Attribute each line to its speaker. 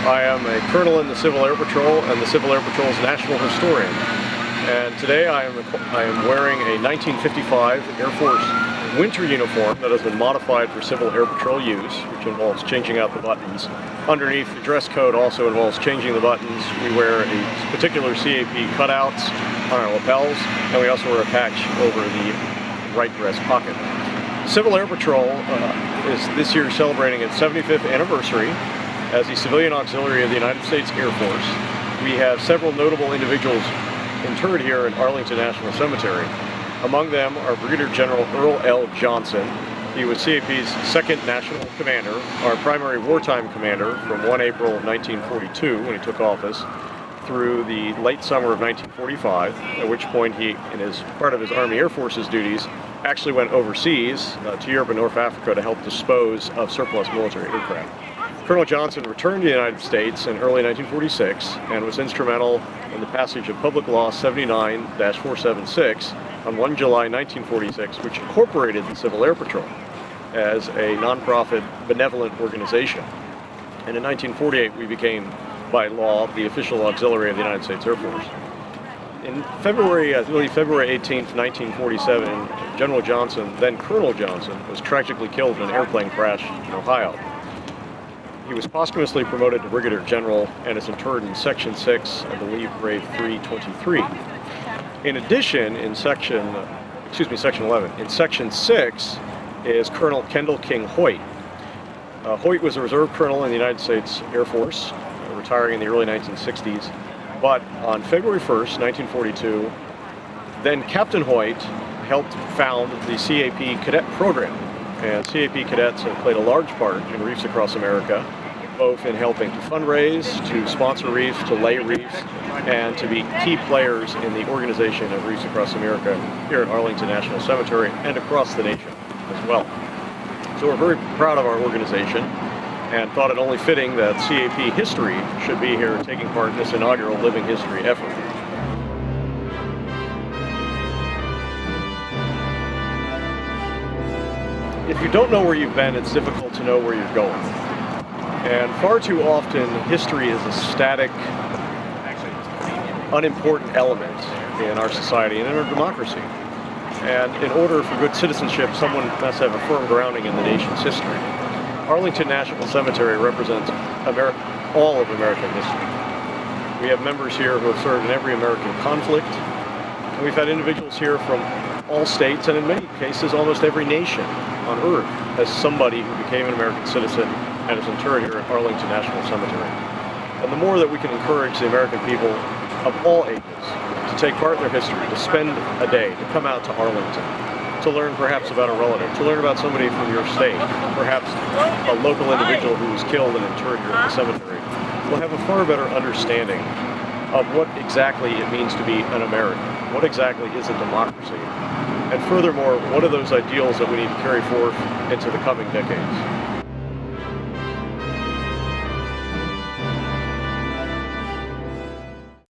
Speaker 1: I am a colonel in the Civil Air Patrol and the Civil Air Patrol's national historian. And today I am wearing a 1955 Air Force winter uniform that has been modified for Civil Air Patrol use, which involves changing out the buttons. Underneath, the dress code also involves changing the buttons. We wear a particular CAP cutouts on our lapels, and we also wear a patch over the right breast pocket. Civil Air Patrol is this year celebrating its 75th anniversary as the civilian auxiliary of the United States Air Force. We have several notable individuals interred here at Arlington National Cemetery. Among them are Brigadier General Earl L. Johnson. He was CAP's second national commander, our primary wartime commander from 1 April of 1942 when he took office through the late summer of 1945, at which point he, in his part of his Army Air Force's duties, actually went overseas to Europe and North Africa to help dispose of surplus military aircraft. Colonel Johnson returned to the United States in early 1946 and was instrumental in the passage of Public Law 79-476 on 1 July 1946, which incorporated the Civil Air Patrol as a nonprofit benevolent organization. And in 1948 we became, by law, the official auxiliary of the United States Air Force. In February 18th, 1947, General Johnson, then Colonel Johnson, was tragically killed in an airplane crash in Ohio. He was posthumously promoted to Brigadier General and is interred in Section 6, I believe, grave 323. In addition, in Section 11, in Section 6 is Colonel Kendall King Hoyt. Hoyt was a reserve colonel in the United States Air Force, retiring in the early 1960s. But on February 1st, 1942, then Captain Hoyt helped found the CAP cadet program. And CAP cadets have played a large part in Wreaths Across America, both in helping to fundraise, to sponsor wreaths, to lay wreaths, and to be key players in the organization of Wreaths Across America here at Arlington National Cemetery and across the nation as well. So we're very proud of our organization and thought it only fitting that CAP history should be here taking part in this inaugural Living History effort. If you don't know where you've been, it's difficult to know where you're going. And far too often, history is a static, unimportant element in our society and in our democracy. And in order for good citizenship, someone must have a firm grounding in the nation's history. Arlington National Cemetery represents all of American history. We have members here who have served in every American conflict, and we've had individuals here from all states, and in many cases almost every nation on earth, as somebody who became an American citizen and is interred here at Arlington National Cemetery. And the more that we can encourage the American people of all ages to take part in their history, to spend a day, to come out to Arlington, to learn perhaps about a relative, to learn about somebody from your state, perhaps a local individual who was killed and interred here at the cemetery, will have a far better understanding of what exactly it means to be an American, what exactly is a democracy, and furthermore, what are those ideals that we need to carry forth into the coming decades.